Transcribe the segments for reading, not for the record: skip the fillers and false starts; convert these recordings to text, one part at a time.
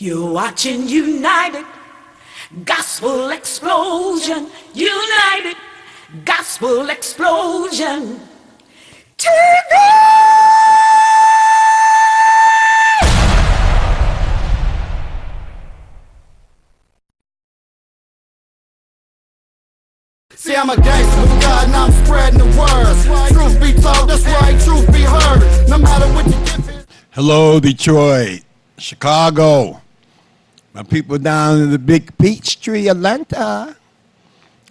You're watching United Gospel Explosion. United Gospel Explosion. TV! See, I'm a gangster with God and I'm spreading the word. Truth be told, that's right, truth be heard. No matter what you give. Hello, Detroit, Chicago, my people down in the big Peachtree, Atlanta.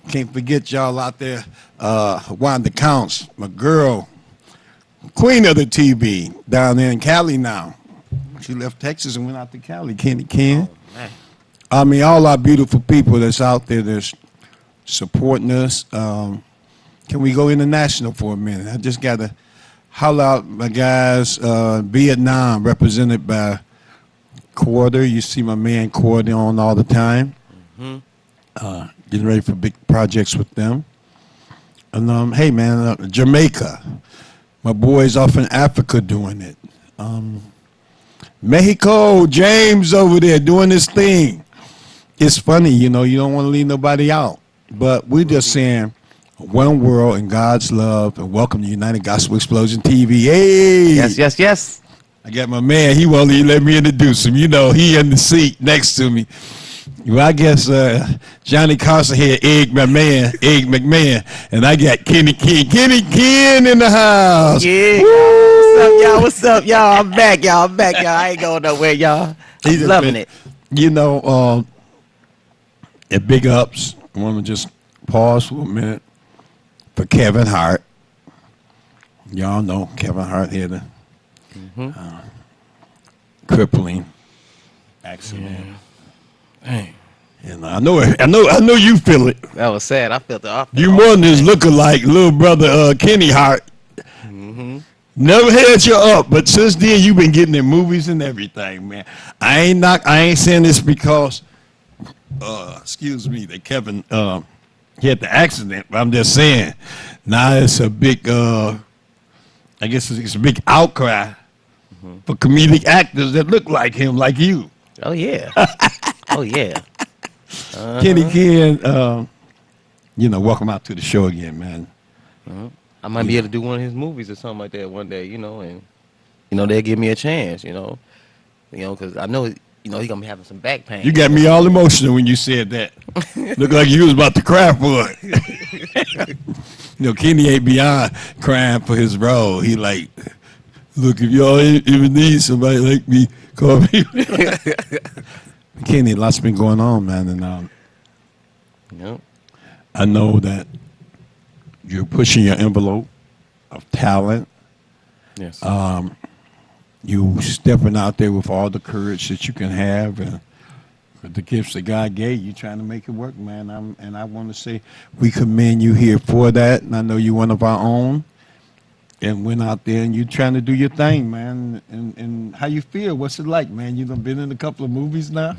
Can't forget y'all out there, Wanda Counts, my girl, queen of the TV, down there in Cali now. She left Texas and went out to Cali, Kenny Ken. I mean, all our beautiful people that's out there that's supporting us. Can we go international for a minute? I just got to holler out my guys, Vietnam, represented by Quarter. You see my man Quarter on all the time. Getting ready for big projects with them. And hey man, Jamaica. My boys off in Africa doing it. Mexico, James over there doing this thing. It's funny, you know, you don't want to leave nobody out. But we're just saying one world in God's love, and welcome to United Gospel Explosion TV. Hey! Yes, yes, yes. I got my man, he won't even let me introduce him. You know, he in the seat next to me. Well, I guess Johnny Carson here, Egg McMahon, and I got Kenny Ken in the house. Yeah. What's up, y'all? What's up, y'all? I'm back, y'all. I ain't going nowhere, y'all. I'm loving it. You know, at Big Ups, I want to just pause for a minute for Kevin Hart. Y'all know Kevin Hart had a crippling accident. Dang. And I know you feel it. That was sad. I felt it. You more than his lookalike little brother Kenny Hart. Never had you up, but since then you've been getting in movies and everything, man. I ain't saying this because excuse me, that Kevin he had the accident, but I'm just saying now it's a big I guess it's a big outcry for comedic actors that look like him, like you. Oh yeah. Oh yeah. Kenny Ken, you know, welcome out to the show again, man. I might be able to do one of his movies or something like that one day, you know, and you know they'll give me a chance, you know, because I know, you know, he's gonna be having some back pain. You got me all emotional when you said that. Looked like you was about to cry for it. You know, Kenny ain't beyond crying for his role. He like, look, if y'all even need somebody like me, call me. Kenny, lots been going on, man, and Yep. I know that you're pushing your envelope of talent. Yes. You stepping out there with all the courage that you can have and with the gifts that God gave you, trying to make it work, man. And I want to say we commend you here for that. And I know you're one of our own. And went out there and you trying to do your thing, man. And how you feel? What's it like, man? You done been in a couple of movies now?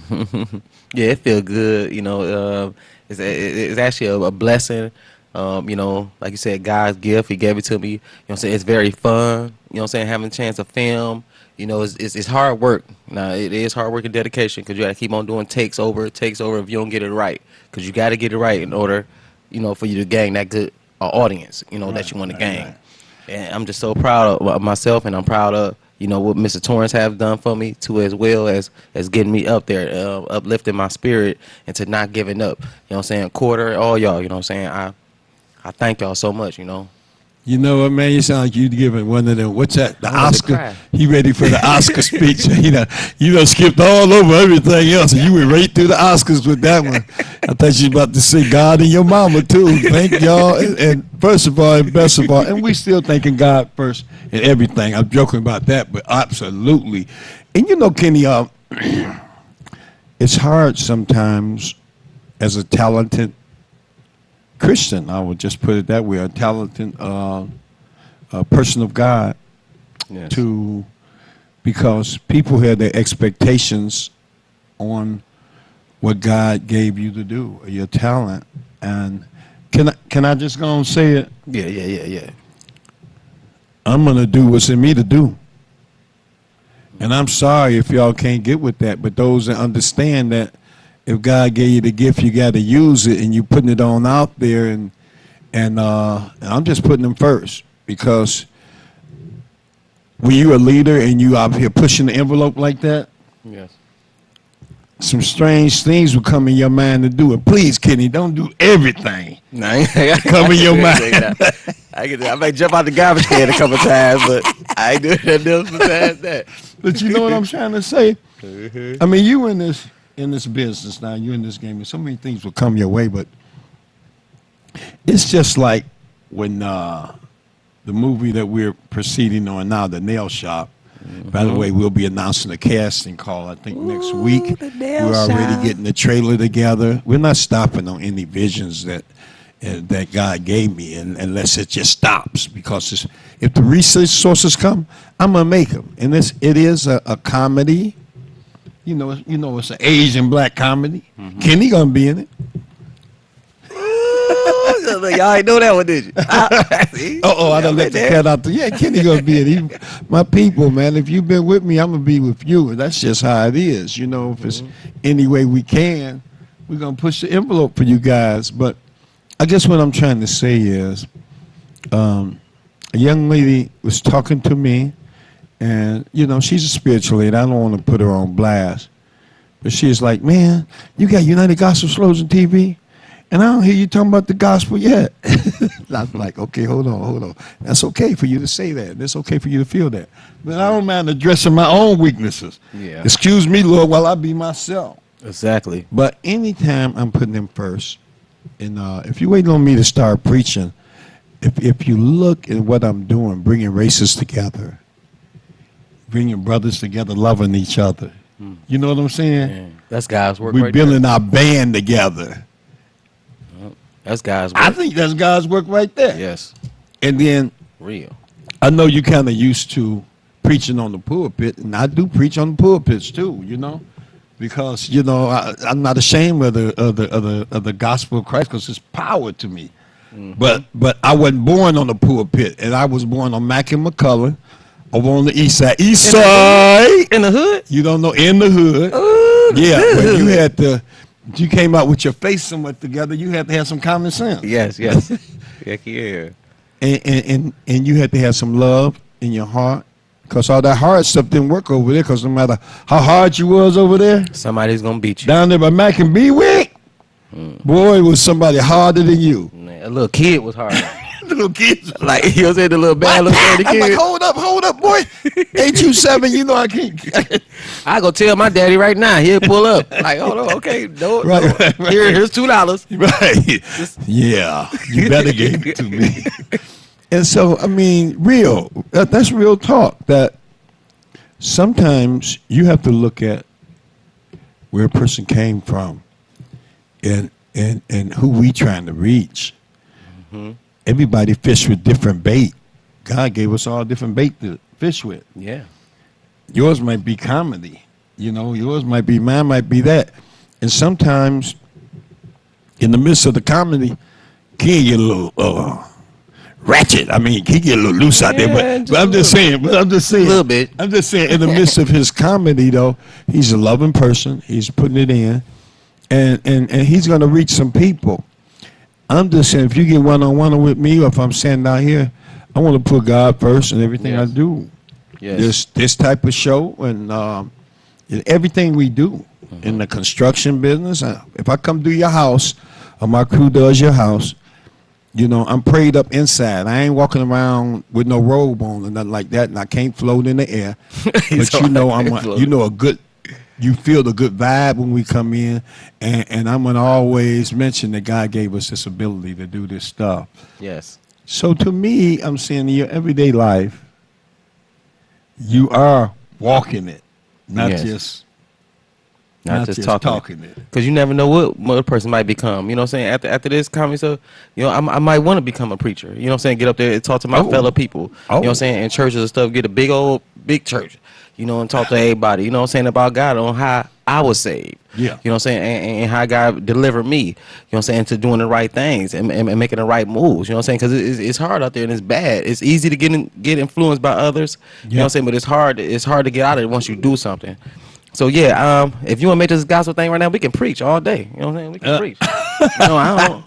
Yeah, it feel good. You know, it's actually a blessing. You know, like you said, God's gift. He gave it to me. You know what I'm saying? It's very fun. You know what I'm saying? Having a chance to film. You know, it's hard work. Now, it is hard work and dedication because you got to keep on doing takes over if you don't get it right. Because you got to get it right in order, you know, for you to gain that good audience, you know, that you want to gain. Right. And I'm just so proud of myself, and I'm proud of, you know, what Mr. Torrance have done for me, too, as well as getting me up there, uplifting my spirit, and to not giving up. You know what I'm saying? Quarter, all y'all, you know what I'm saying? I thank y'all so much, you know. You know what, man? You sound like you giving one of them. What's that? The Oscar. He ready for the Oscar speech. You know, skipped all over everything else, and you went right through the Oscars with that one. I thought you was about to say God and your mama too. Thank y'all, and first of all, and best of all, and we still thanking God first in everything. I'm joking about that, but absolutely. And you know, Kenny, it's hard sometimes as a talented Christian, I would just put it that way, a talented person of God, Yes. because people have their expectations on what God gave you to do, your talent. And can I just go and say it? Yeah. I'm going to do what's in me to do. And I'm sorry if y'all can't get with that, but those that understand that if God gave you the gift, you got to use it, and you putting it on out there, and I'm just putting them first, because when you're a leader and you out here pushing the envelope like that, Yes. some strange things will come in your mind to do it. Please, Kenny, don't do everything. No, I Come in your mind. I might jump out the garbage can a couple times, but I ain't doing nothing else besides that. But you know what I'm trying to say? I mean, you in this business now, you in this game, and so many things will come your way, but it's just like when the movie that we're proceeding on now, The Nail Shop. By the way, we'll be announcing a casting call, I think, next week. The Nail We're already Shop. getting the trailer together. We're not stopping on any visions that God gave me, unless it just stops. Because if the resources come, I'm gonna make them. And it is a comedy. You know, it's an Asian black comedy. Kenny gonna be in it. Y'all ain't know that one, did you? I done let the cat out the. Yeah, Kenny gonna be in it. My people, man. If you've been with me, I'm gonna be with you. And that's just how it is. You know, if it's any way we can, we're gonna push the envelope for you guys. But I guess what I'm trying to say is, a young lady was talking to me, and she's a spiritual lady. I don't want to put her on blast, but she's like, "Man, you got United Gospel Explosion TV, and I don't hear you talking about the gospel yet." I'm like, "Okay, hold on. That's okay for you to say that. That's okay for you to feel that. But I don't mind addressing my own weaknesses. Yeah. Excuse me, Lord, while I be myself." Exactly. But anytime I'm putting them first, and if you're waiting on me to start preaching, if you look at what I'm doing, bringing races together, bringing brothers together, loving each other, you know what I'm saying? Man, that's God's work We're right building our band together. there. That's God's work. I think that's God's work right there. Yes. And then Real. I know you kind of used to preaching on the pulpit, and I do preach on the pulpits too, because I'm not ashamed of the gospel of Christ, because it's power to me. But I wasn't born on the pulpit, and I was born on Mack and McCullough over on the east side. East side, In the hood? you don't know, in the hood. Ooh, Yeah, the but you came out with your face somewhat together. You had to have some common sense. Yes. Heck yeah. And you had to have some love in your heart, because all that hard stuff didn't work over there, because no matter how hard you was over there, Somebody's gonna beat you. down there by Mac and Bewick, boy, it was somebody harder than you. Man, a little kid was hard. Little kids. Like you know, saying the little bad little dirty I'm like, kid. hold up, boy. Ain't you 7? You know I can't. I go tell my daddy right now. He'll pull up. Like, hold on, okay, no, Right, no. right, right. Here's $2. Right. Yeah, you better give it to me. And so, I mean, that's real talk, that sometimes you have to look at where a person came from and who we trying to reach. Everybody fish with different bait. God gave us all different bait to fish with. Yeah. Yours might be comedy. Yours might be, mine might be that. And sometimes in the midst of the comedy, he get a little ratchet. I mean, he get a little loose out there. But I'm just saying. A little bit. I'm just saying, in the midst of his comedy, though, he's a loving person. He's putting it in. And he's going to reach some people. I'm just saying, if you get one-on-one with me, or if I'm standing out here, I want to put God first in everything I do. Yes. This type of show, and in everything we do in the construction business. If I come to your house, or my crew does your house, I'm prayed up inside. I ain't walking around with no robe on or nothing like that, and I can't float in the air. But you feel the good vibe when we come in, and I'm gonna always mention that God gave us this ability to do this stuff. Yes. So to me, I'm saying in your everyday life, you are walking it, not Yes. just Not just talking it. because you never know what a person might become. You know what I'm saying? After this comedy stuff, you know, I might want to become a preacher. You know what I'm saying? Get up there and talk to my fellow people. You know what I'm saying? In churches and stuff, get a big church. You know, and talk to everybody. You know what I'm saying? About God, on how I was saved. Yeah. You know what I'm saying? And how God delivered me. You know what I'm saying? To doing the right things and making the right moves. You know what I'm saying? Because it's hard out there and it's bad. It's easy to get influenced by others. You know what I'm saying? But it's hard to get out of it once you do something. So yeah, if you want to make this gospel thing right now, we can preach all day. You know what I'm saying? We can preach. I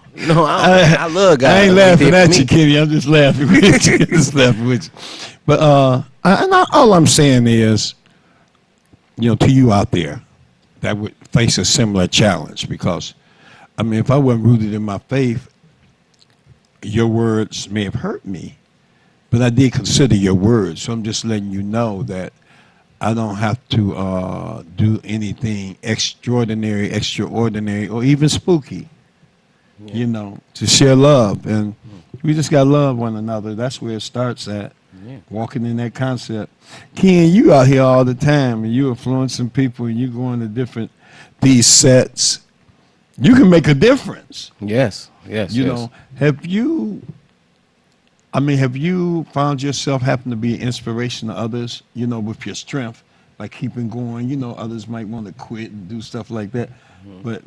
love God. I ain't laughing at you, Kenny. I'm just laughing with you. Just laughing with you. But all I'm saying is, you know, to you out there that would face a similar challenge, because, I mean, if I wasn't rooted in my faith, your words may have hurt me, but I did consider your words. So I'm just letting you know that I don't have to do anything extraordinary, or even spooky, you know, to share love. And we just got to love one another. That's where it starts at, walking in that concept. Ken, you out here all the time, and you influencing people, and you going to these sets. You can make a difference. Yes. You know, have you found yourself having to be an inspiration to others, you know, with your strength, by keeping going? You know, others might want to quit and do stuff like that. But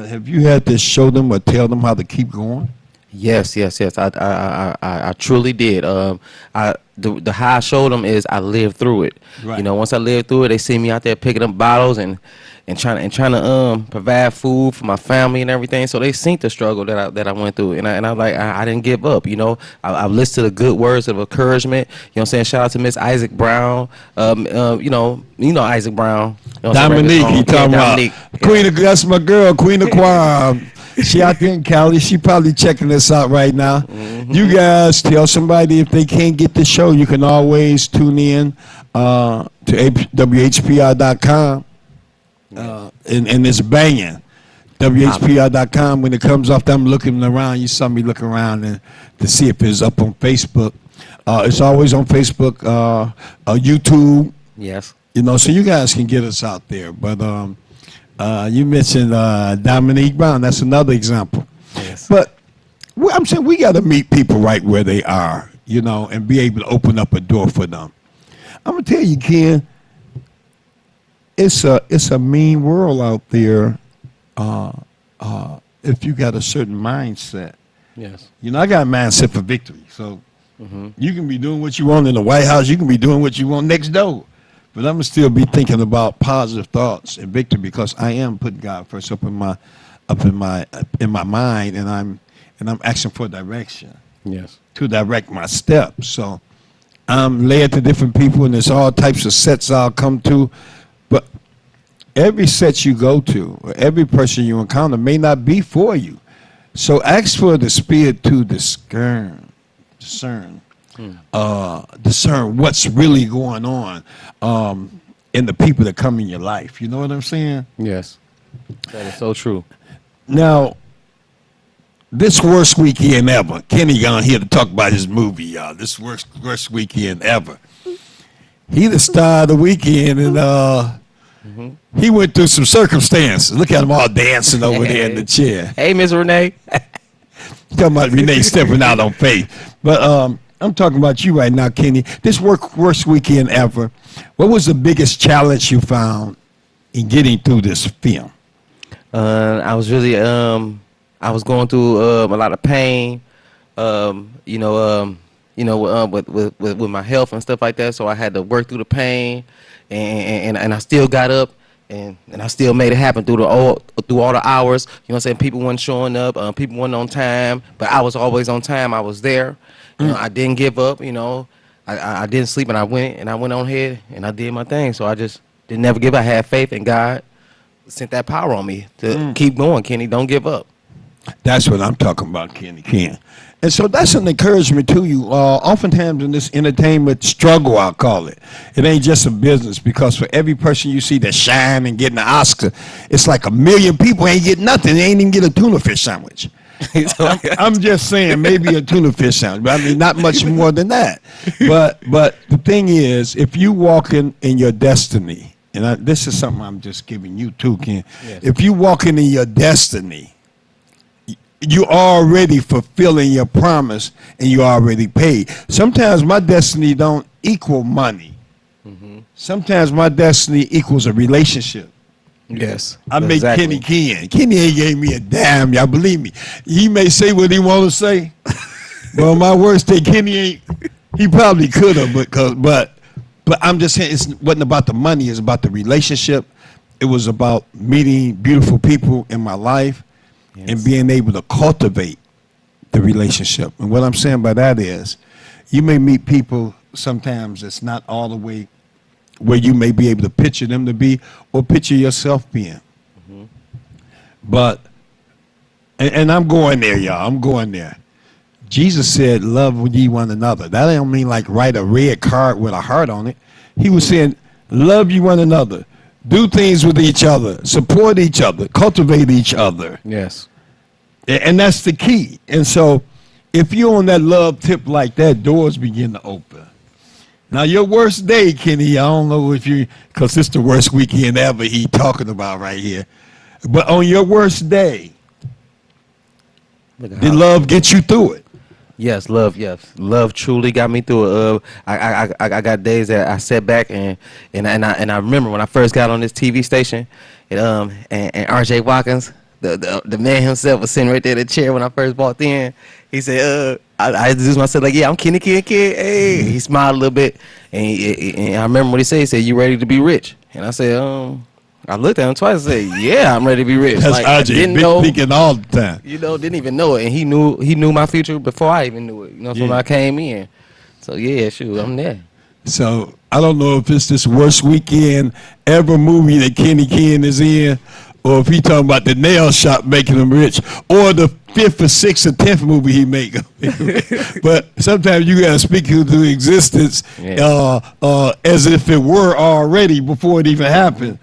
have you had to show them or tell them how to keep going? Yes. I truly did. The how I showed them is I lived through it. Right. You know, once I lived through it, they see me out there picking up bottles and trying to provide food for my family and everything. So they seen the struggle that I went through, and I didn't give up. You know, I've listened to the good words of encouragement. You know what I'm saying? Shout out to Miss Isaac Brown. You know Isaac Brown. You know, Dominique, he talking Dominique. about Queen of, that's my girl, Queen of Choir. She out there in Cali. She probably checking us out right now. Mm-hmm. You guys tell somebody if they can't get the show, you can always tune in to WHPR.com. And it's banging. WHPR.com. When it comes off, I'm looking around. You saw me look around and to see if it's up on Facebook. It's always on Facebook, YouTube. Yes. You know, so you guys can get us out there. But you mentioned Dominique Brown. That's another example. Yes. But I'm saying we got to meet people right where they are, you know, and be able to open up a door for them. I'm gonna tell you, Ken, it's a mean world out there. If you got a certain mindset. Yes. You know, I got a mindset for victory. So you can be doing what you want in the White House. You can be doing what you want next door. But I'm gonna still be thinking about positive thoughts and victory, because I am putting God first up in my mind, and I'm asking for direction. Yes. To direct my steps. So I'm led to different people, and there's all types of sets I'll come to. But every set you go to, or every person you encounter, may not be for you. So ask for the Spirit to discern what's really going on in the people that come in your life. You know what I'm saying? Yes. That is so true. Now, this worst weekend ever. Kenny got here to talk about his movie, y'all. This worst weekend ever. He the star of the weekend, and he went through some circumstances. Look at him all dancing over there in the chair. Hey, Miss Renee. Talking about Renee stepping out on faith. But I'm talking about you right now, Kenny. This worst weekend ever. What was the biggest challenge you found in getting through this film? I was really I was going through a lot of pain, with my health and stuff like that. So I had to work through the pain, and I still got up, and I still made it happen through all the hours. You know what I'm saying? People weren't showing up, people weren't on time, but I was always on time. I was there. You know, I didn't give up. You know, I didn't sleep, and I went on ahead and I did my thing. So I just didn't never give up. I had faith, and God sent that power on me to keep going. Kenny, don't give up. That's what I'm talking about, Kenny. Ken. And so that's an encouragement to you. Oftentimes in this entertainment struggle, I'll call it, it ain't just a business, because for every person you see that shine and getting an Oscar, it's like 1 million people ain't getting nothing. They ain't even get a tuna fish sandwich. I'm just saying, maybe a tuna fish sandwich, but I mean, not much more than that. But the thing is, if you walk in your destiny, and this is something I'm just giving you too, Ken. Yes. If you walking in your destiny, you already fulfilling your promise, and you already paid. Sometimes my destiny don't equal money. Sometimes my destiny equals a relationship. Yes. I make exactly. Kenny Ken. Kenny ain't gave me a damn, y'all believe me. He may say what he want to say, but on my worst day, Kenny ain't. He probably could have, but I'm just saying it wasn't about the money. It's about the relationship. It was about meeting beautiful people in my life and being able to cultivate the relationship. And what I'm saying by that is, you may meet people sometimes that's not all the way where you may be able to picture them to be or picture yourself being. But, and I'm going there, y'all. I'm going there. Jesus said, love ye one another. That don't mean like write a red card with a heart on it. He was saying, love ye one another. Do things with each other. Support each other. Cultivate each other. Yes. And that's the key. And so if you're on that love tip like that, doors begin to open. Now, your worst day, Kenny, I don't know if you, because it's the worst weekend ever he talking about right here. But on your worst day, did love get you through it? Yes, love. Yes, love truly got me through it. I got days that I sat back and I remember when I first got on this TV station, and R.J. Watkins, the man himself, was sitting right there in the chair when I first walked in. He said, I introduced myself like, yeah, I'm Kenny Kid. Hey, he smiled a little bit, and I remember what he said. He said, "You ready to be rich?" And I said, I looked at him twice and said, "Yeah, I'm ready to be rich." That's like, I RJ didn't big know, thinking all the time. didn't even know it, and he knew my future before I even knew it. So when I came in, so yeah, shoot, I'm there. So I don't know if it's this worst weekend ever movie that Kenny Ken is in, or if he talking about the nail shop making him rich, or the 5th or 6th or 10th movie he make. But sometimes you gotta speak into existence as if it were already before it even happened.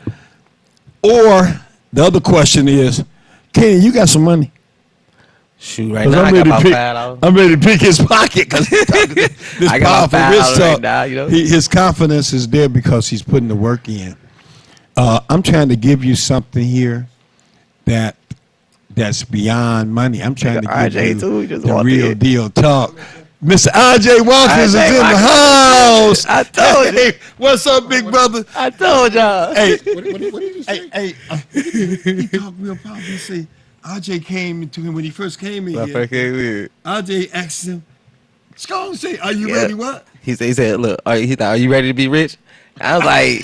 Or the other question is, Kenny, you got some money? Shoot, right now I got about $5. I'm ready to pick his pocket because this I got powerful about rich $5 talk. right now, you know? His confidence is there because he's putting the work in. I'm trying to give you something here that's beyond money. I'm trying to give RJ you too, he just the walked real in. deal talk. Mr. R.J. Watkins is in the house. I told you. Hey, what's up, big brother? I told y'all. Hey, What did you say? he talked real powerful. He said, R.J. came to him when he first came in When I here. first came in. R.J. asked him, Scone say, are you Yeah. ready what? He said, look, he thought, are you ready to be rich? I was like,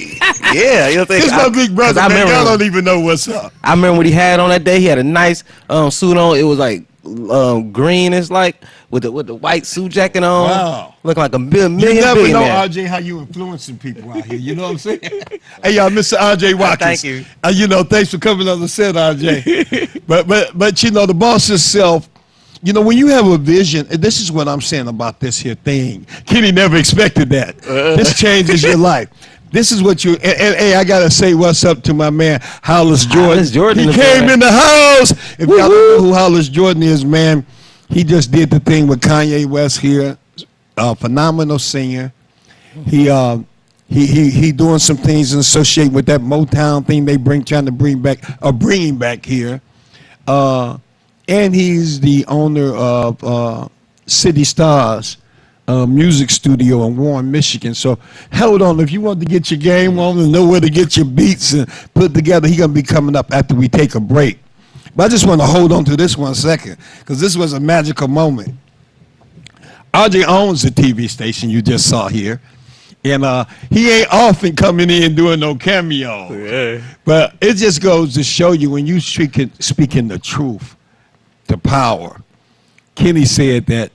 yeah. You know what I'm saying? This my big brother, 'cause man. Y'all don't even know what's up. I remember what he had on that day. He had a nice suit on. It was like greenish, like with the white suit jacket on. Wow. Looking like a You million never know, billionaire. R.J., how you influencing people out here. You know what I'm saying? Hey, y'all, Mr. R.J. Watkins. Thank you. Thanks for coming on the set, R.J. but the boss itself, when you have a vision, and this is what I'm saying about this here thing. Kenny never expected that. This changes your life. This is what you, and hey, I got to say what's up to my man, Hollis Jordan. Hollis Jordan He is came there. in the house. If y'all don't know who Hollis Jordan is, man, he just did the thing with Kanye West here. Phenomenal singer. He doing some things associated with that Motown thing they trying to bring back here. And he's the owner of City Stars music studio in Warren, Michigan. So hold on, if you want to get your game on and know where to get your beats and put together, he's gonna be coming up after we take a break. But I just want to hold on to this 1 second because this was a magical moment. RJ owns the TV station you just saw here. And he ain't often coming in doing no cameo. Yeah. But it just goes to show you when you speaking the truth, the power. Kenny said that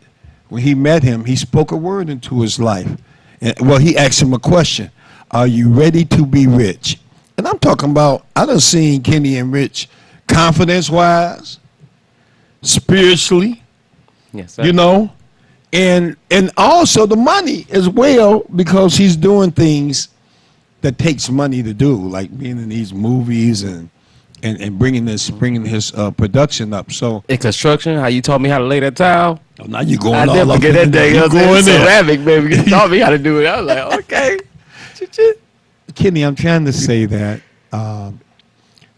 when he met him, he spoke a word into his life. He asked him a question. Are you ready to be rich? And I'm talking about, I done seen Kenny and Rich confidence-wise, spiritually, Yes, sir. and also the money as well, because he's doing things that takes money to do, like being in these movies and bringing his production up. So in construction, how you taught me how to lay that tile. now you going I all never up forget in that day. you You going there. ceramic, baby. You taught me how to do it. I was like, okay. Kenny, Kenny, I'm trying to say that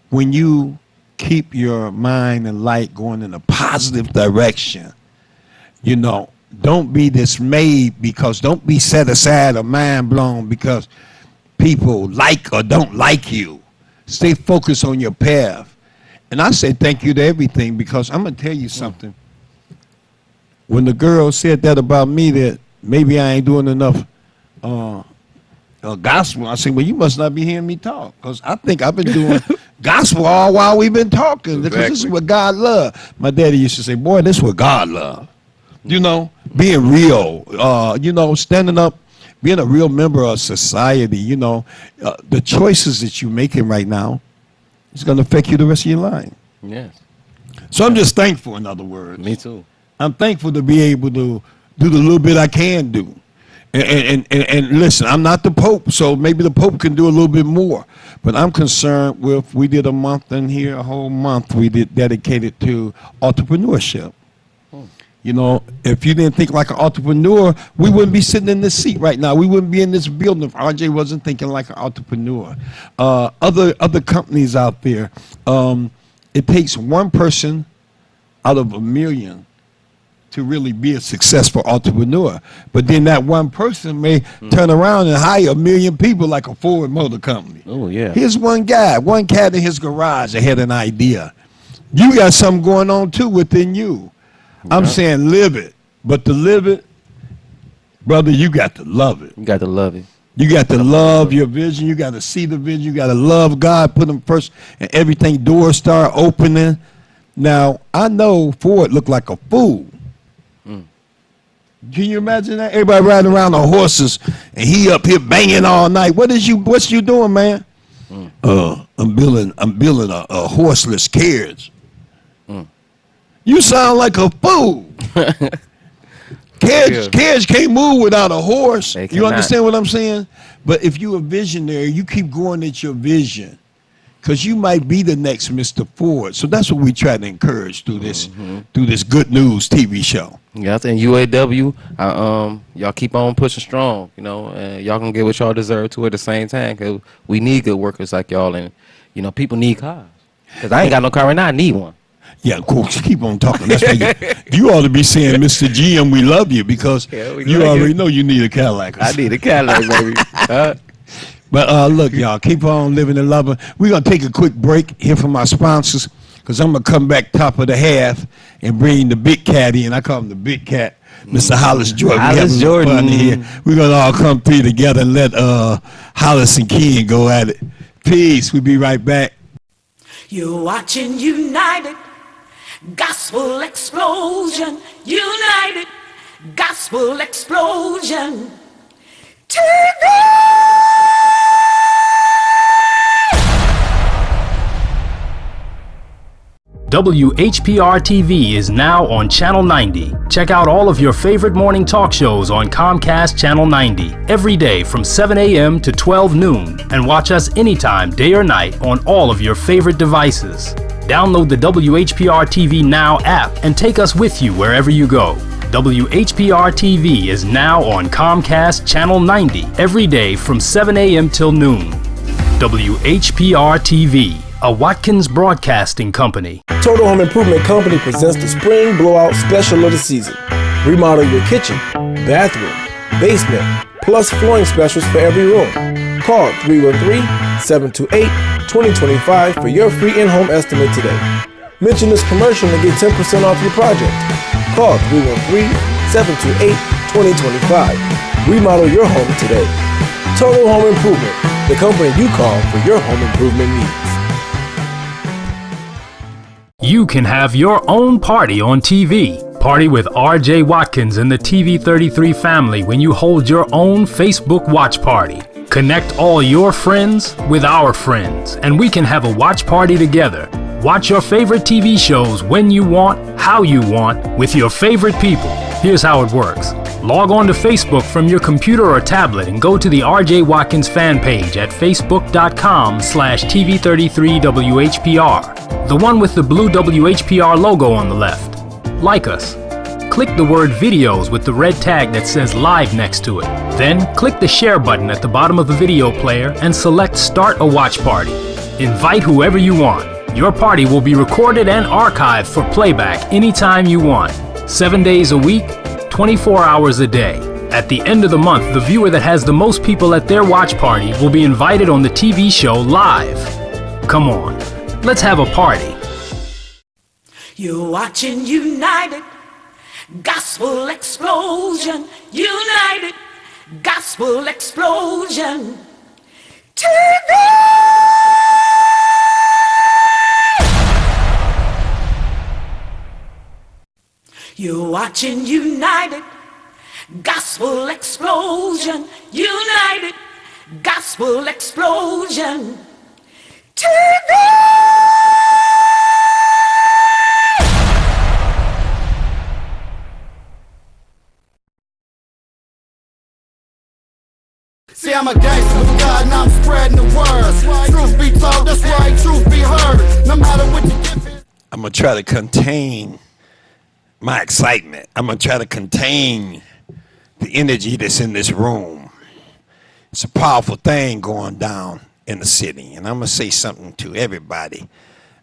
when you keep your mind and light going in a positive direction, you know, don't be dismayed don't be set aside or mind blown because people like or don't like you. Stay focused on your path. And I say thank you to everything because I'm going to tell you something. When the girl said that about me, that maybe I ain't doing enough gospel, I said, well, you must not be hearing me talk because I think I've been doing gospel all while we've been talking because this is what God loves. My daddy used to say, boy, this is what God loves. You know, being real, you know, standing up, being a real member of society, you know, the choices that you're making right now is going to affect you the rest of your life. Yes. So I'm just thankful, in other words. Me too. I'm thankful to be able to do the little bit I can do. And listen, I'm not the Pope, so maybe the Pope can do a little bit more. But I'm concerned with, we did a month in here, a whole month we did dedicated to entrepreneurship. You know, if you didn't think like an entrepreneur, we wouldn't be sitting in this seat right now. We wouldn't be in this building if RJ wasn't thinking like an entrepreneur. Other companies out there, it takes one person out of a million to really be a successful entrepreneur. But then that one person may turn around and hire 1 million people like a Ford Motor Company. Oh, yeah. Here's one cat in his garage that had an idea. You got something going on too within you. I'm saying live it, but to live it, brother, you got to love it. You got to love it. You got to love your vision. You got to see the vision. You got to love God, put him first, and everything, doors start opening. Now, I know Ford looked like a fool. Can you imagine that? Everybody riding around on horses, and he up here banging all night. What's you doing, man? I'm building a horseless carriage. You sound like a fool. Carriage can't move without a horse. You understand what I'm saying? But if you're a visionary, you keep going at your vision because you might be the next Mr. Ford. So that's what we try to encourage through this Good News TV show. Yes, and UAW, y'all keep on pushing strong, you know, and y'all gonna get what y'all deserve too at the same time because we need good workers like y'all, and, you know, people need cars. Because I ain't got no car right now, I need one. Yeah, of course. Keep on talking. That's why you ought to be saying, Mr. GM, we love you because you already know you need a Cadillac. I need a Cadillac, baby. But look, y'all, keep on living and loving. We're going to take a quick break, hear from our sponsors, because I'm going to come back top of the half and bring the big caddy, and I call him the big cat, Mr. Hollis Jordan. Hollis Jordan. Here. We're going to all come through together and let Hollis and Ken go at it. Peace. We'll be right back. You're watching United Gospel Explosion. United Gospel Explosion TV. WHPR-TV is now on Channel 90. Check out all of your favorite morning talk shows on Comcast Channel 90 every day from 7 a.m. to 12 noon. And watch us anytime, day or night, on all of your favorite devices. Download the WHPR-TV Now app and take us with you wherever you go. WHPR-TV is now on Comcast Channel 90 every day from 7 a.m. till noon. WHPR-TV, a Watkins Broadcasting Company. Total Home Improvement Company presents the Spring Blowout Special of the season. Remodel your kitchen, bathroom, basement, plus flooring specials for every room. Call 313-728-2025 for your free in-home estimate today. Mention this commercial and get 10% off your project. Call 313-728-2025. Remodel your home today. Total Home Improvement, the company you call for your home improvement needs. You can have your own party on TV. Party with RJ Watkins and the TV33 family when you hold your own Facebook watch party. Connect all your friends with our friends, and we can have a watch party together. Watch your favorite TV shows when you want, how you want, with your favorite people. Here's how it works. Log on to Facebook from your computer or tablet and go to the RJ Watkins fan page at facebook.com/TV33WHPR. The one with the blue WHPR logo on the left. Like us. click the word videos with the red tag that says live next to it. Then click the share button at the bottom of the video player and select start a watch party. Invite whoever you want. Your party will be recorded and archived for playback anytime you want. 7 days a week, 24 hours a day. At the end of the month, the viewer that has the most people at their watch party will be invited on the TV show live. Come on, let's have a party. You're watching United Gospel Explosion. United Gospel Explosion. TV! You're watching United Gospel Explosion. United Gospel Explosion. TV! See, I'm a gangster with God and I'm spreading the word. Truth be told, that's right, truth be heard. No matter what you give it. I'm going to try to contain my excitement. I'm going to try to contain the energy that's in this room. It's a powerful thing going down in the city. And I'm going to say something to everybody.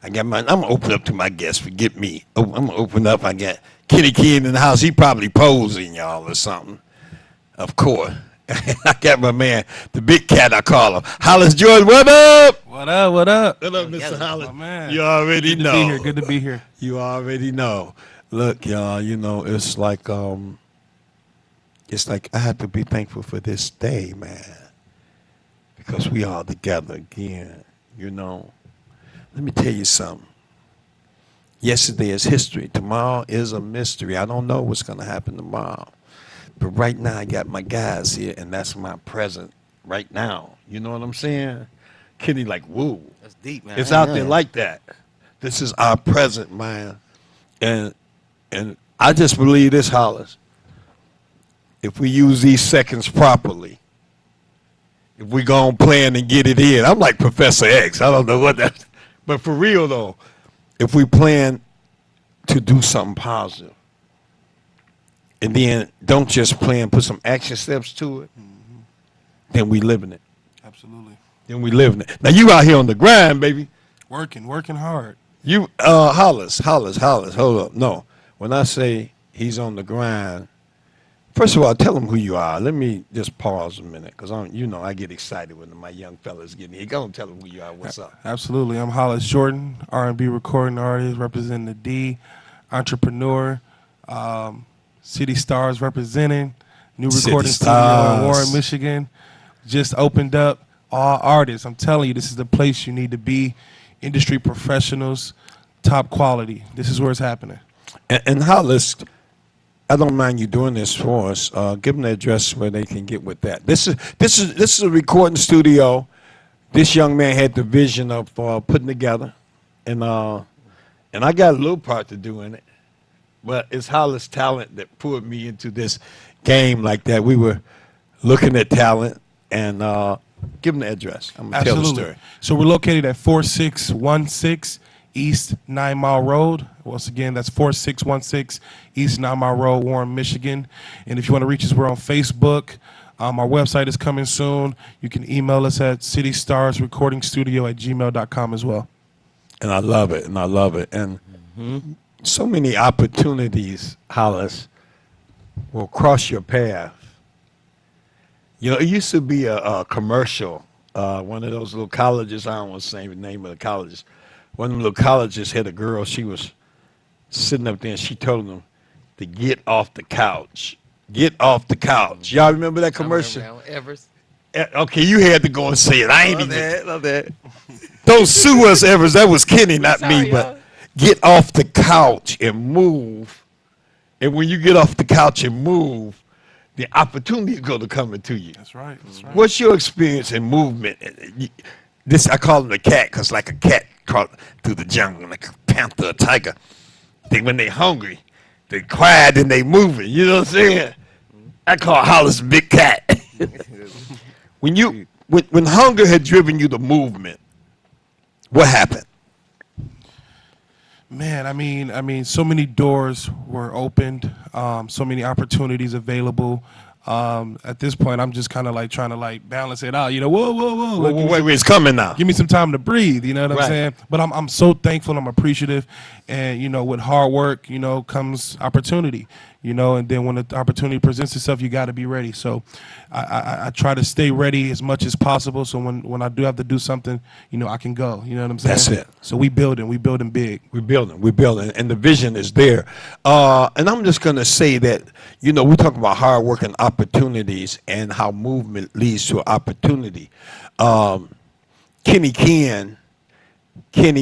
I'm going to open up to my guests. Forget me. I'm going to open up. I got Kenny Kid in the house. He probably posing, y'all, or something. Of course. I got my man, the big cat, I call him. Hollis Jordan, what up? What up, what up? What up, Mr. Hollis? My man. You already Good know. to be here, good to be here. You already know. Look, y'all, you know, it's like I have to be thankful for this day, man. Because we all together again, you know. Let me tell you something. Yesterday is history. Tomorrow is a mystery. I don't know what's going to happen tomorrow. But right now, I got my guys here, and that's my present right now. You know what I'm saying? Kenny, like, woo. That's deep, man. It's out there like that. This is our present, man. And I just believe this, Hollis. If we use these seconds properly, if we go on plan and get it in, I'm like Professor X. I don't know what that, but for real though, if we plan to do something positive, and then don't just plan, put some action steps to it, then we living it. Absolutely. Then we living it. Now you out here on the grind, baby. Working hard. You, Hollis, hold up. No, when I say he's on the grind, first of all, tell him who you are. Let me just pause a minute, because I get excited when my young fellas get in here. Go and tell them who you are. What's up? Absolutely. I'm Hollis Jordan, R&B recording artist, representing the D, entrepreneur, City Stars representing, new City recording studio Stars. in Warren, Michigan. Just opened up. All artists. I'm telling you, this is the place you need to be. Industry professionals, top quality. This is where it's happening. And Hollis, I don't mind you doing this for us. Give them the address where they can get with that. This is a recording studio. This young man had the vision of putting together, and I got a little part to do in it. But it's Hollis' talent that pulled me into this game like that. We were looking at talent, and give them the address. I'm gonna tell the story. So we're located at 4616 East 9 Mile Road. Once again, that's 4616 East 9 Mile Road, Warren, Michigan. And if you want to reach us, we're on Facebook. Our website is coming soon. You can email us at citystarsrecordingstudio@gmail.com as well. And I love it, And so many opportunities, Hollis, will cross your path. You know, it used to be a commercial. One of those little colleges, I don't want to say the name of the colleges. One of them little colleges had a girl, she was sitting up there and she told them to get off the couch. Get off the couch. Y'all remember that commercial? Evers. Okay, you had to go and say it. I ain't Love even. that. Love that. Don't sue us, Evers. That was Kenny, not Sorry, me. But y'all. get off the couch and move. And when you get off the couch and move, the opportunity is going to come into you. That's right. That's right. What's your experience in movement? I call him the cat, because like a cat crawled through the jungle, like a panther, a tiger. When they hungry, they quiet and they moving. You know what I'm saying? I call Hollis Big Cat. when hunger had driven you to movement, what happened? Man, I mean, so many doors were opened, so many opportunities available. At this point, I'm just kind of like trying to like balance it out. You know, whoa. Like, Wait, it's coming now. give me some time to breathe. You know what I'm Right. saying? But I'm so thankful. I'm appreciative, and you know, with hard work, you know, comes opportunity. You know, and then when the opportunity presents itself, you got to be ready. So, I try to stay ready as much as possible. So when I do have to do something, you know, I can go. You know what I'm saying? That's it. So we building big. We're building, and the vision is there. And I'm just going to say that, you know, we talk about hard work and opportunities and how movement leads to opportunity. Kenny,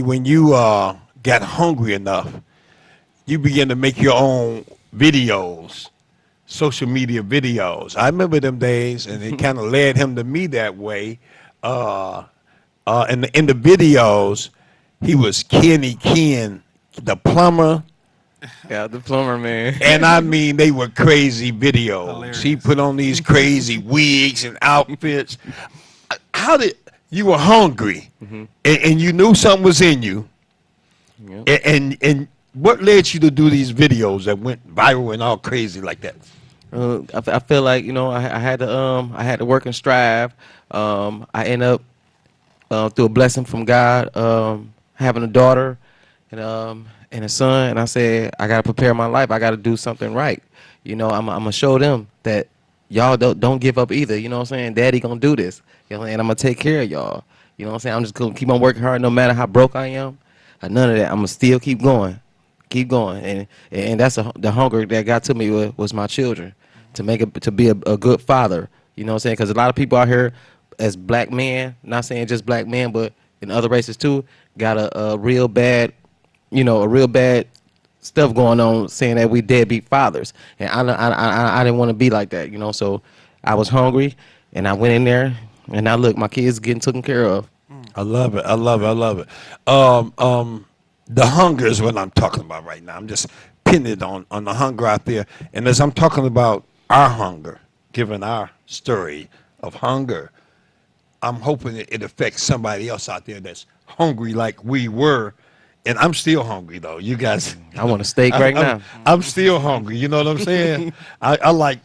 when you got hungry enough, you began to make your own videos, social media videos. I remember them days, and it kind of led him to me that way. And in the videos, he was Kenny Ken, the plumber. Yeah, the plumber, man. And I mean, they were crazy videos. Hilarious. He put on these crazy wigs and outfits. How did you were hungry, and you knew something was in you, Yep. and what led you to do these videos that went viral and all crazy like that? I feel like, you know, I had to work and strive. I end up through a blessing from God, having a daughter and a son, and I said I gotta prepare my life. I gotta do something right. You know, I'm gonna show them that y'all don't give up either. You know what I'm saying? Daddy gonna do this. You know, and I'm gonna take care of y'all. You know what I'm saying? I'm just gonna keep on working hard, no matter how broke I am. None of that. I'm gonna still keep going, and that's the hunger that got to me was my children, to be a good father. You know what I'm saying? Because a lot of people out here, as black men, not saying just black men, but in other races too, got a real bad, you know, a real bad stuff going on, saying that we deadbeat fathers, and I didn't want to be like that, you know. So I was hungry, and I went in there, and now look, my kids getting taken care of. I love it. The hunger is what I'm talking about right now. I'm just pinning it on the hunger out there. And as I'm talking about our hunger, given our story of hunger, I'm hoping it affects somebody else out there that's hungry like we were. And I'm still hungry, though. You guys. I want a steak right now. I'm still hungry. You know what I'm saying? I like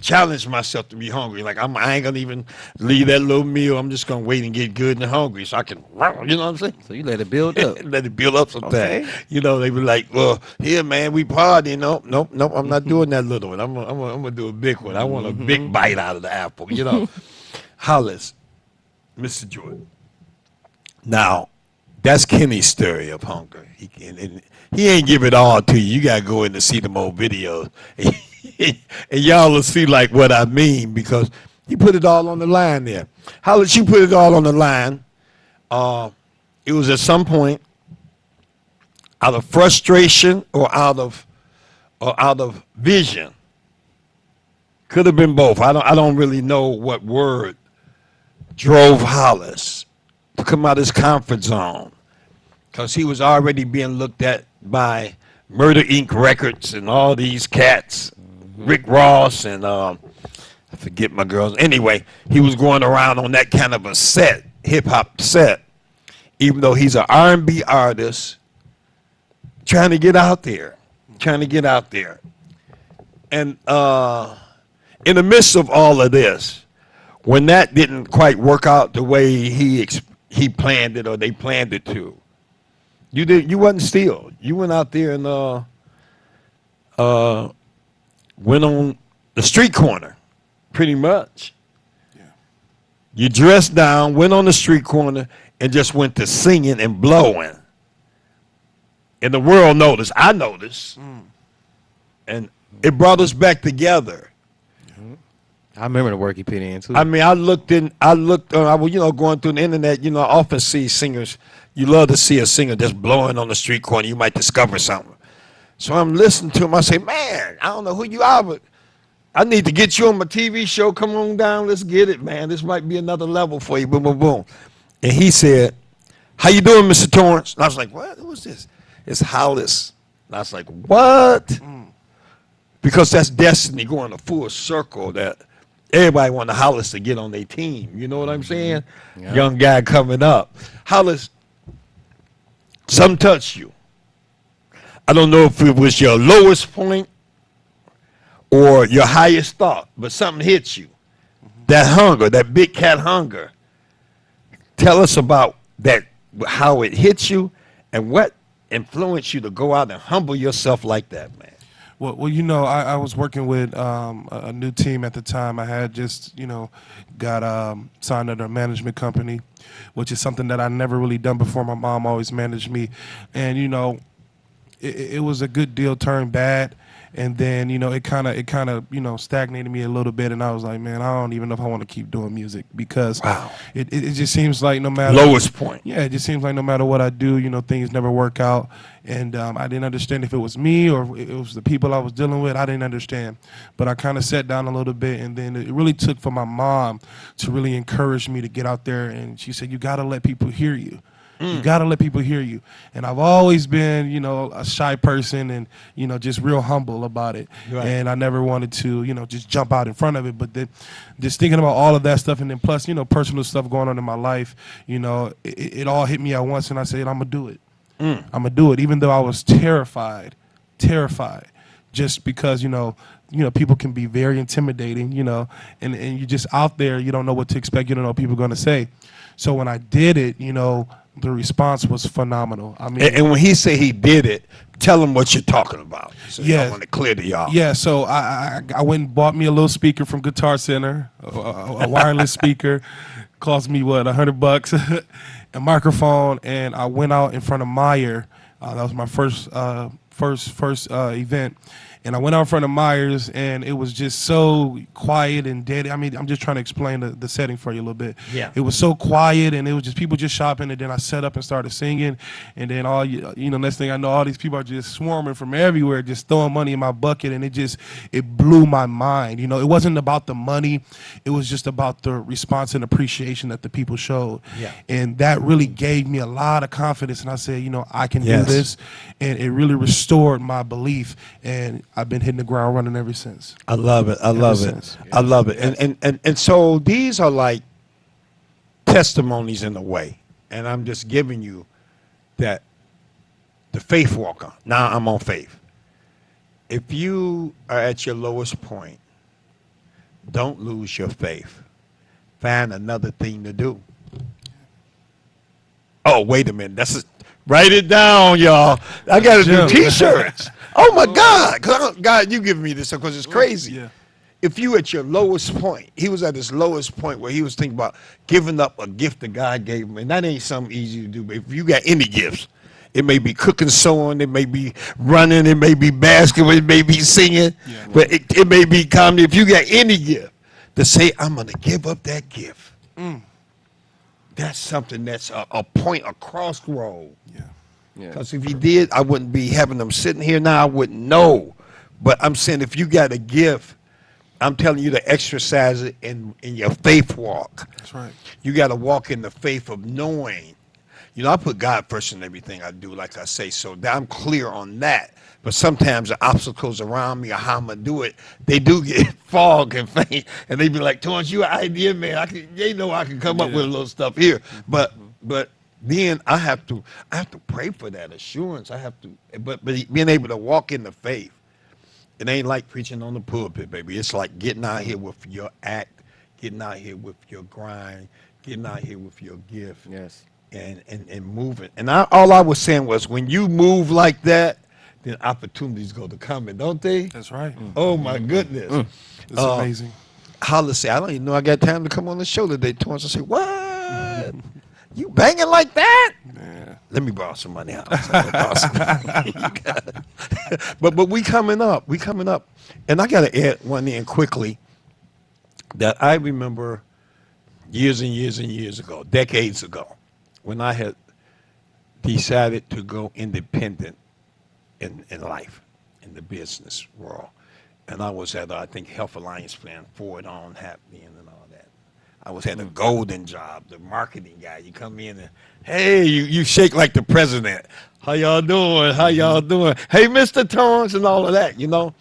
challenge myself to be hungry. Like I ain't gonna even leave that little meal. I'm just gonna wait and get good and hungry so I can, you know what I'm saying? So you let it build up. Let it build up sometime. Okay. You know, they be like, well, here, man, we party. Nope. I'm not doing that little one. I'm gonna do a big one. I want a big bite out of the apple. You know, Hollis, Mr. Jordan. Now, that's Kenny's story of hunger. And he ain't give it all to you. You gotta go in to see them old videos. And y'all will see like what I mean, because he put it all on the line there. How did she put it all on the line? It was at some point out of frustration or out of vision. Could have been both. I don't really know what word drove Hollis to come out of his comfort zone, because he was already being looked at by Murder Inc. Records and all these cats. Rick Ross and I forget my girls. Anyway, he was going around on that kind of a set, hip hop set, even though he's an R&B artist, trying to get out there. And in the midst of all of this, when that didn't quite work out the way he planned it or they planned it to, you wasn't still. You went out there and went on the street corner, pretty much. Yeah. You dressed down, went on the street corner, and just went to singing and blowing. And the world noticed. I noticed. And it brought us back together. I remember the work he put in too. I mean, I was, going through the internet, I often see singers. You love to see a singer just blowing on the street corner. You might discover something. So I'm listening to him. I say, man, I don't know who you are, but I need to get you on my TV show. Come on down. Let's get it, man. This might be another level for you. Boom, boom, boom. And he said, how you doing, Mr. Torrance? And I was like, what? Who's this? It's Hollis. And I was like, what? Because that's destiny going a full circle, that everybody want Hollis to get on their team. You know what I'm saying? Yeah. Young guy coming up. Hollis, something touched you. I don't know if it was your lowest point or your highest thought, but something hits you. That hunger, that big cat hunger. Tell us about that, how it hits you, and what influenced you to go out and humble yourself like that, man. Well, you know, I was working with a new team at the time. I had just, you know, got signed under a management company, which is something that I never really done before. My mom always managed me, and you know, it was a good deal turned bad. And then, you know, it kind of, you know, stagnated me a little bit. And I was like, man, I don't even know if I want to keep doing music because Wow. it just seems like no matter. Lowest point. Yeah, it just seems like no matter what I do, you know, things never work out. And I didn't understand if it was me or it was the people I was dealing with. I didn't understand. But I kind of sat down a little bit. And then it really took for my mom to really encourage me to get out there. And she said, you got to let people hear you. You got to let people hear you. And I've always been, you know, a shy person and, you know, just real humble about it. Right. And I never wanted to, you know, just jump out in front of it. But then just thinking about all of that stuff and then plus, you know, personal stuff going on in my life, you know, it all hit me at once. And I said, I'm going to do it. I'm going to do it. Even though I was terrified, just because, you know, people can be very intimidating, you know, and you're just out there. You don't know what to expect. You don't know what people are going to say. So when I did it, you know, the response was phenomenal. I mean, And when he say he did it, tell him what you're talking about. So Yeah. I want to clear to y'all. yeah, so I went and bought me a little speaker from Guitar Center, a wireless speaker, cost me what, $100, a microphone, and I went out in front of Meyer. That was my first event. And I went out in front of Myers, and it was just so quiet and dead. I mean, I'm just trying to explain the setting for you a little bit. Yeah. It was so quiet, and it was just people just shopping, and then I set up and started singing. And then next thing I know, all these people are just swarming from everywhere, just throwing money in my bucket, and it blew my mind. You know, it wasn't about the money. It was just about the response and appreciation that the people showed. Yeah. And that really gave me a lot of confidence, and I said, you know, I can Yes. do this. And it really restored my belief, and I've been hitting the ground running ever since. I love it. I love it. since. I love it. And so these are like testimonies in a way. And I'm just giving you that the faith walker. Now I'm on faith. If you are at your lowest point, don't lose your faith. Find another thing to do. Oh, wait a minute. Write it down, y'all. I got to do Jim. T-shirts. Oh my God! God, you giving me this because it's crazy. Yeah. If you at your lowest point, he was at his lowest point where he was thinking about giving up a gift that God gave him, and that ain't something easy to do. But if you got any gifts, it may be cooking, sewing, it may be running, it may be basketball, it may be singing, but it may be comedy. If you got any gift, to say I'm gonna give up that gift. That's something that's a point, a crossroad. Yeah. Because if he did, I wouldn't be having them sitting here now. I wouldn't know. But I'm saying if you got a gift, I'm telling you to exercise it in your faith walk. That's right. You got to walk in the faith of knowing. You know, I put God first in everything I do, like I say. So I'm clear on that. But sometimes the obstacles around me or how I'm going to do it, they do get fog and faint. And they be like, Torrance, you an idea, man. They know I can come up with a little stuff here. But then I have to pray for that assurance. But being able to walk in the faith, it ain't like preaching on the pulpit, baby. It's like getting out here with your act, getting out here with your grind, getting out here with your gift. Yes. And moving. And all I was saying was when you move like that, then opportunities go to coming, don't they? That's right. Oh my goodness. It's amazing. Holla say, I don't even know I got time to come on the show today. Torrance will say, what? You banging like that? Yeah. Let me borrow some money. But we coming up. And I got to add one in quickly that I remember years and years and years ago, decades ago, when I had decided to go independent in life, in the business world. And I was at, I think, Health Alliance Plan, Ford on happening and all that. I was at a golden job, the marketing guy. You come in and, hey, you shake like the president. How y'all doing? Hey, Mr. Torrance and all of that, you know.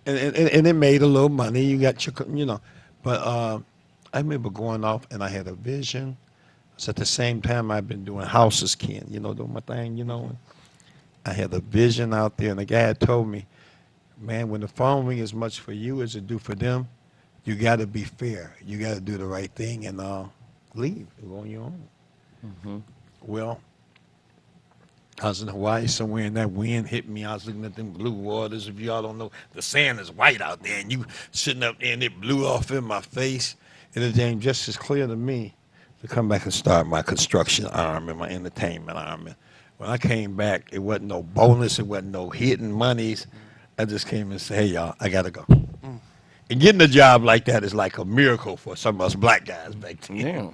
And it made a little money. You got your, you know. But I remember going off and I had a vision. So at the same time, I've been doing houses, Ken, you know, doing my thing, you know. I had a vision out there, and the guy had told me, man, when the phone ring as much for you as it do for them, you got to be fair. You got to do the right thing and leave. Go on your own. Well, I was in Hawaii somewhere, and that wind hit me. I was looking at them blue waters. If y'all don't know, the sand is white out there, and you sitting up there, and it blew off in my face. And it became just as clear to me to come back and start my construction arm and my entertainment arm. And when I came back, it wasn't no bonus. It wasn't no hidden monies. I just came and said, hey, y'all, I got to go. And getting a job like that is like a miracle for some of us black guys back then. Yeah.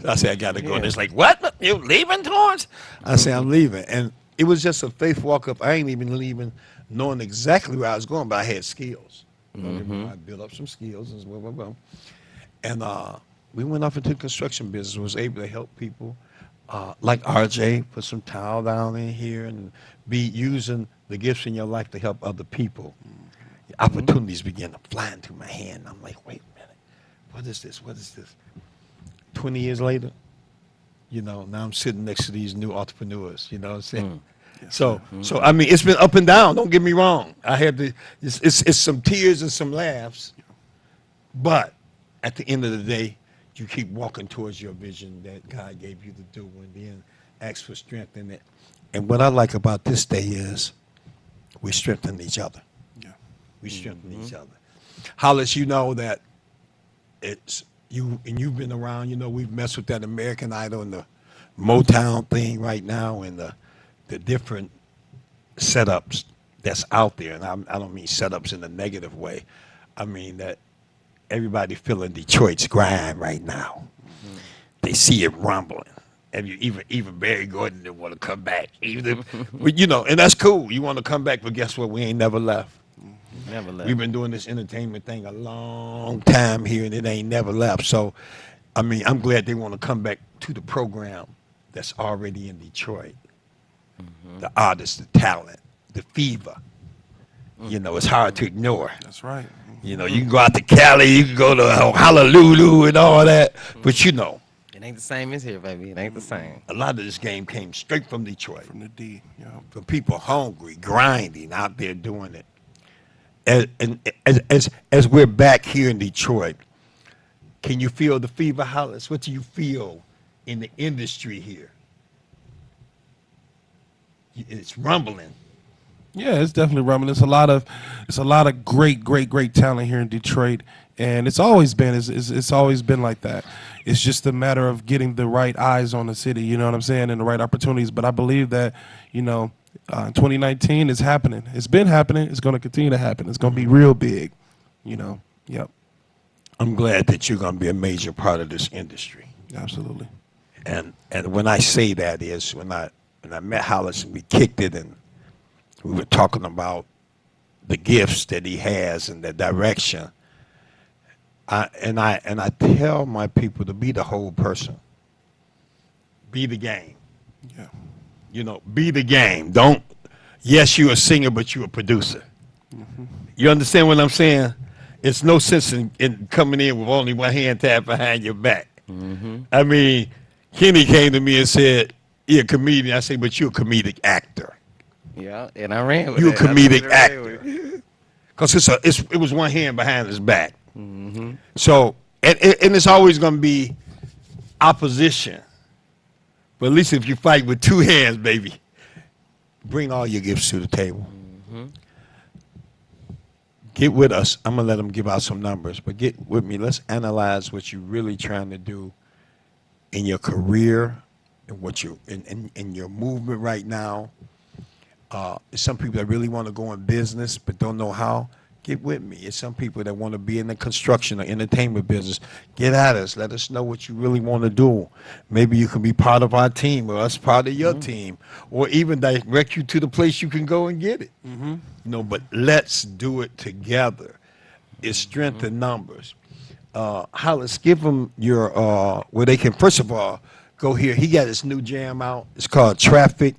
So I said, I got to go. And it's like, what? You leaving, Torrance? I said, I'm leaving. And it was just a faith walk up. I ain't even leaving knowing exactly where I was going, but I had skills. I built up some skills and blah, blah, blah. And we went off into the construction business, was able to help people like RJ, put some tile down in here and be using the gifts in your life to help other people. Opportunities began to fly into my hand. I'm like, wait a minute, what is this? What is this? 20 years later, you know, now I'm sitting next to these new entrepreneurs, you know what I'm saying? So I mean, it's been up and down, don't get me wrong. I had to, it's some tears and some laughs, but at the end of the day, you keep walking towards your vision that God gave you to do and then ask for strength in it. And what I like about this day is we strengthen each other. Yeah. We strengthen each other. Hollis, you know that it's you, and you've been around, you know, we've messed with that American Idol and the Motown thing right now and the different setups that's out there. And I don't mean setups in a negative way. I mean that everybody feeling Detroit's grind right now. They see it rumbling. And even Barry Gordon didn't want to come back. But, you know, and that's cool. You want to come back, but guess what? We ain't never left. Never left. We've been doing this entertainment thing a long time here, and it ain't never left. So, I mean, I'm glad they want to come back to the program that's already in Detroit. The artists, the talent, the fever. You know, it's hard to ignore. That's right. You know, you can go out to Cali, you can go to Honolulu and all that, but you know, It ain't the same as here, baby. It ain't the same. a lot of this game came straight from Detroit. From the D. Yeah. From people hungry, grinding, out there doing it. And as we're back here in Detroit, can you feel the fever, Hollis? What do you feel in the industry here? It's rumbling. Yeah, it's definitely rumbling. It's a lot of great talent here in Detroit, and it's always been like that. It's just a matter of getting the right eyes on the city, you know what I'm saying, and the right opportunities. But I believe that, you know, 2019 is happening. It's been happening. It's going to continue to happen. It's going to be real big, you know. Yep. I'm glad that you're going to be a major part of this industry. Absolutely. And when I say that is when I met Hollis and we kicked it and we were talking about the gifts that he has and the direction. I tell my people to be the whole person. Be the game. Yeah. You know, be the game. Don't, yes, you're a singer, but you're a producer. You understand what I'm saying? It's no sense in coming in with only one hand tied behind your back. I mean, Kenny came to me and said, you're a comedian. I say, but you're a comedic actor. Yeah, and I ran with You're a it. I comedic ran actor. with it. Because it was one hand behind his back. So, and it's always going to be opposition. But at least if you fight with two hands, baby, bring all your gifts to the table. Get with us. I'm going to let them give out some numbers, but get with me. Let's analyze what you're really trying to do in your career and what you in your movement right now. There's some people that really want to go in business but don't know how. Get with me. It's some people that want to be in the construction or entertainment business. Get at us. Let us know what you really want to do. Maybe you can be part of our team or us part of your team, or even direct you to the place you can go and get it. You know, but let's do it together. It's strength in numbers. Hollis, give them your where they can first of all go here. He got his new jam out. It's called Traffic.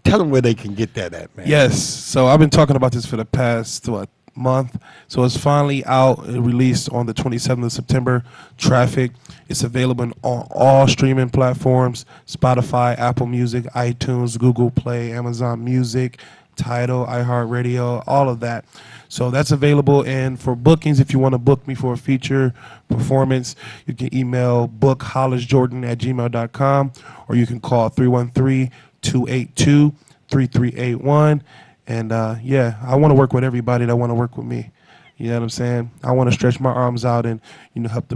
Tell them where they can get that at, man. Yes. So I've been talking about this for the past month. So it's finally out and released on the 27th of September. Traffic. It's available on all streaming platforms: Spotify, Apple Music, iTunes, Google Play, Amazon Music, Tidal, iHeartRadio, all of that. So that's available. And for bookings, if you want to book me for a feature performance, you can email bookhollisjordan@gmail.com, or you can call 313-282-3381. And yeah, I want to work with everybody that want to work with me. You know what I'm saying? I want to stretch my arms out and, you know, help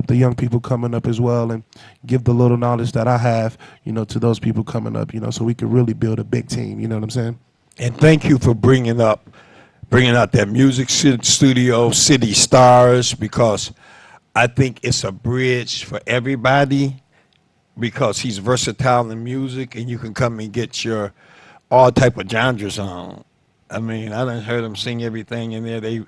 the young people coming up as well, and give the little knowledge that I have, you know, to those people coming up, you know, so we can really build a big team. You know what I'm saying? And thank you for bringing out that music studio, City Stars, because I think it's a bridge for everybody, because he's versatile in music, and you can come and get your all type of genres on. I mean, I done heard them sing everything in there. They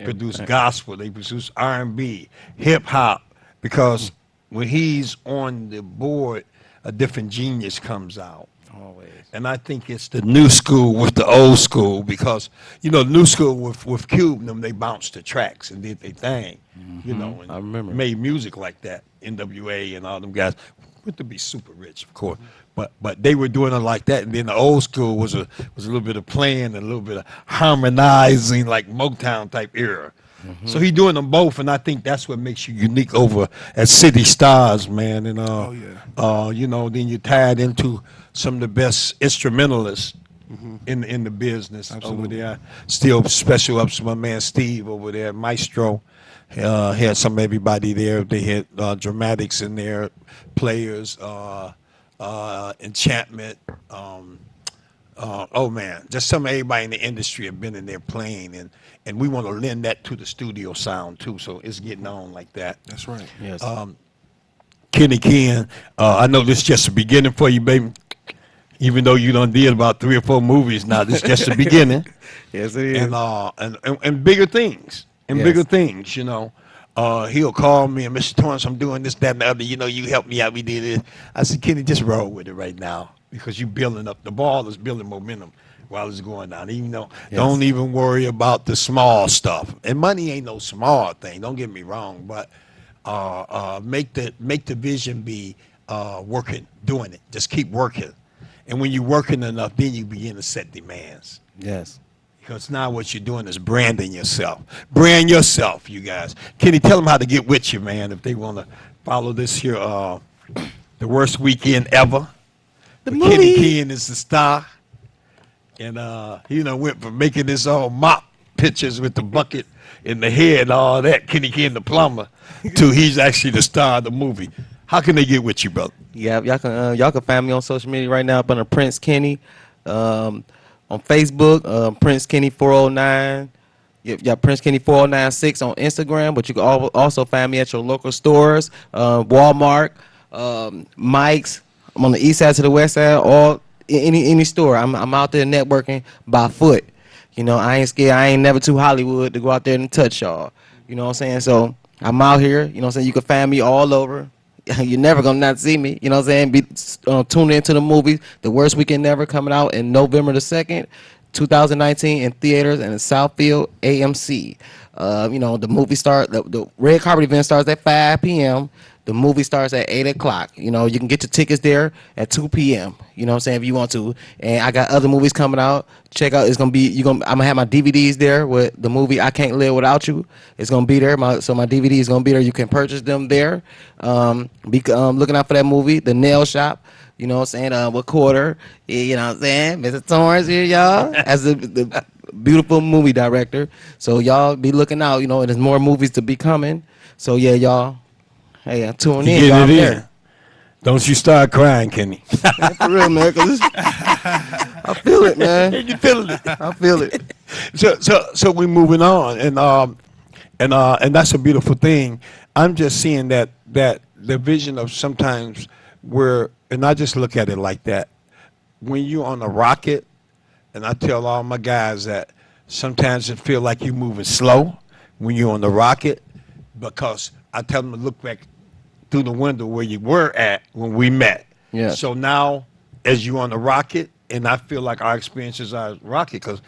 produce gospel, they produce R&B, hip hop, because when he's on the board, a different genius comes out. Always. And I think it's the new school with the old school, because, you know, new school with Cube and them, they bounced the tracks and did their thing, you know, and I remember. made music like that. NWA and all them guys went to be super rich, of course, but they were doing it like that. And then the old school was a little bit of playing and a little bit of harmonizing, like Motown type era. So he doing them both, and I think that's what makes you unique over at City Stars, man. And you know, then you tied into some of the best instrumentalists in the business over there. Still special ups to my man Steve over there, Maestro. Had some everybody there. They had dramatics in there, players, Enchantment. Oh man, just some of everybody in the industry have been in there playing, and we want to lend that to the studio sound too. So it's getting on like that. That's right. Yes. Kenny Ken, I know this is just the beginning for you, baby. Even though you done did about 3 or 4 movies now, this is just the beginning. Yes, it is. And bigger things, Yes. bigger things, you know. He'll call me and Mr. Torrance, I'm doing this, that, and the other. You know, you help me out. We did it. I said, Kenny, just roll with it right now, because you're building up. The ball is building momentum while it's going down. Even though, don't even worry about the small stuff. And money ain't no small thing. Don't get me wrong, but make the vision be working, doing it. Just keep working. And when you're working enough, then you begin to set demands. Yes. Because now what you're doing is branding yourself. Brand yourself, you guys. Kenny, tell them how to get with you, man, if they want to follow this here, The Worst Weekend Ever. But Kenny Ken is the star. And he went from making this all mop pictures with the bucket in the head and all that, Kenny Ken the plumber, to he's actually the star of the movie. How can they get with you, brother? Yeah, y'all can find me on social media right now up under Prince Kenny. On Facebook, Prince Kenny 409. Yeah, Prince Kenny 4096 on Instagram. But you can also find me at your local stores, Walmart, Mike's. I'm on the east side to the west side, or any store. I'm out there networking by foot. You know, I ain't scared. I ain't never too Hollywood to go out there and touch y'all. You know what I'm saying? So I'm out here. You know what I'm saying? You can find me all over. You're never gonna not see me. You know what I'm saying? Be tuned into the movie The Worst Weekend Ever, coming out in November the 2nd, 2019 in theaters and in Southfield AMC. You know, the movie the red carpet event starts at 5 p.m. The movie starts at 8 o'clock. You know, you can get your tickets there at 2 p.m. You know what I'm saying, if you want to. And I got other movies coming out. Check out, I'm gonna have my DVDs there with the movie I Can't Live Without You. It's gonna be there. So my DVD is gonna be there. You can purchase them there. Looking out for that movie, The Nail Shop. You know what I'm saying? With Quarter. You know what I'm saying? Mr. Torrance here, y'all, as the beautiful movie director. So y'all be looking out. You know, and there's more movies to be coming. So yeah, y'all. Hey, tune in. Get Y'all it there. in. Don't you start crying, Kenny. For real, man. 'Cause I feel it, man. You feeling it? I feel it. So we're moving on, and that's a beautiful thing. I'm just seeing that the vision of sometimes and I just look at it like that. When you're on a rocket, and I tell all my guys that sometimes it feel like you're moving slow when you're on the rocket, because I tell them to look back through the window where you were at when we met. Yeah. So now, as you're on the rocket, and I feel like our experiences are rocket, because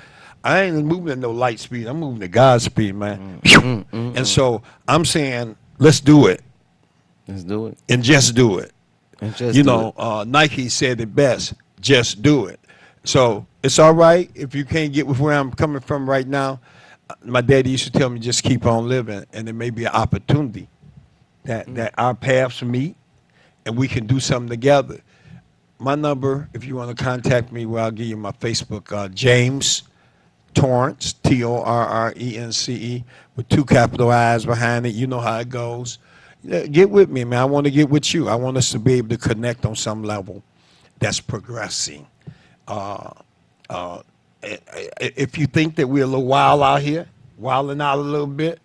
I ain't moving at no light speed. I'm moving at God's speed, man. And so I'm saying, let's do it Let's do it. and just do it. And just You do know, it. Nike said it best, just do it. So it's all right if you can't get with where I'm coming from right now. My daddy used to tell me just keep on living, and there may be an opportunity that our paths meet and we can do something together. My number, if you want to contact me, well, I'll give you my Facebook, James Torrence, Torrence, with 2 capital I's behind it. You know how it goes. Yeah, get with me, man. I want to get with you. I want us to be able to connect on some level that's progressing. If you think that we're a little wild out here, wilding out a little bit,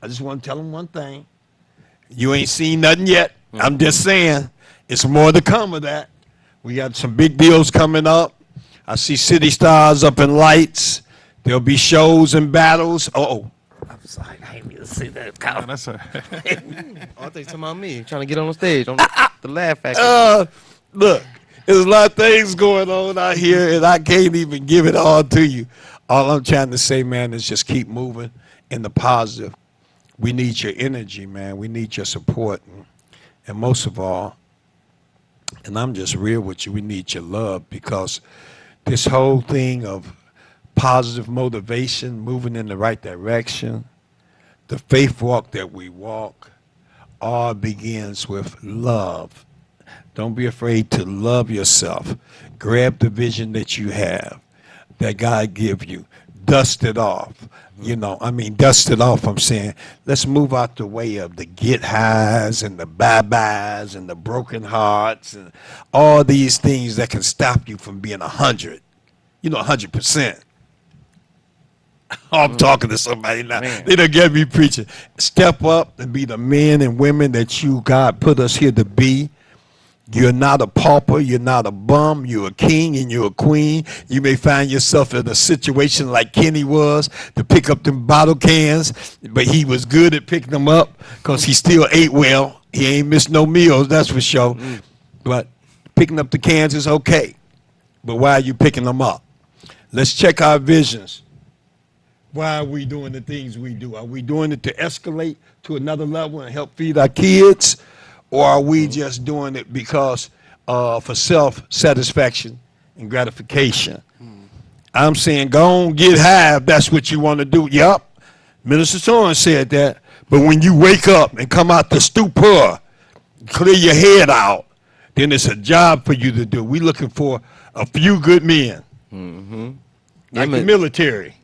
I just want to tell them one thing. You ain't seen nothing yet. I'm just saying, it's more to come of that. We got some big deals coming up. I see City Stars up in lights. There'll be shows and battles. Oh, I'm sorry. I didn't mean to say that. Yeah, that's a, Oh, I think you're talking about me trying to get on the stage on the Laugh Factory. Look, there's a lot of things going on out here, and I can't even give it all to you. All I'm trying to say, man, is just keep moving in the positive. We need your energy, man. We need your support. And most of all, and I'm just real with you, we need your love, because this whole thing of positive motivation, moving in the right direction, the faith walk that we walk, all begins with love. Don't be afraid to love yourself. Grab the vision that you have, that God give you. Dust it off. You know, I mean, dust it off. I'm saying, let's move out the way of the get highs and the bye-byes and the broken hearts and all these things that can stop you from being 100. You know, 100%. I'm talking to somebody now. Man. They done get me preaching. Step up and be the men and women that you, God, put us here to be. You're not a pauper, you're not a bum, you're a king and you're a queen. You may find yourself in a situation like Kenny was, to pick up them bottle cans, but he was good at picking them up because he still ate well. He ain't missed no meals, that's for sure. But picking up the cans is okay. But why are you picking them up? Let's check our visions. Why are we doing the things we do? Are we doing it to escalate to another level and help feed our kids? Or are we just doing it because for self-satisfaction and gratification? I'm saying go on, get high if that's what you want to do. Yup, Minister Torrence said that. But when you wake up and come out the stupor, clear your head out, then it's a job for you to do. We looking for a few good men, like the military.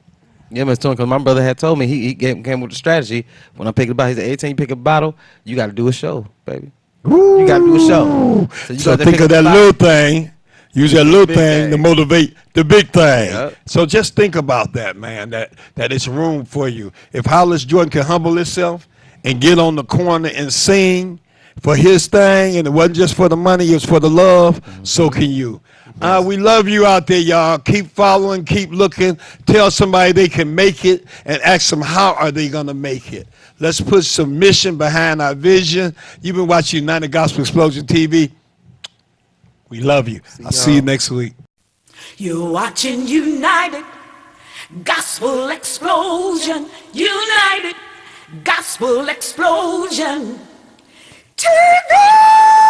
Yeah, Mr. Tony, because my brother had told me he came with the strategy. When I picked a bottle, he said, anytime you pick a bottle, you got to do a show, baby. You got to do a show. So gotta think pick of up that the little bottle. thing. Use that little big thing to thing. motivate the big thing. Yep. So just think about that, man, that it's room for you. If Hollis Jordan can humble himself and get on the corner and sing for his thing, and it wasn't just for the money, it was for the love, so can you. We love you out there, y'all. Keep following, keep looking. Tell somebody they can make it and ask them how are they going to make it. Let's put some mission behind our vision. You've been watching United Gospel Explosion TV. We love you. I'll see you next week. You're watching United Gospel Explosion. United Gospel Explosion TV.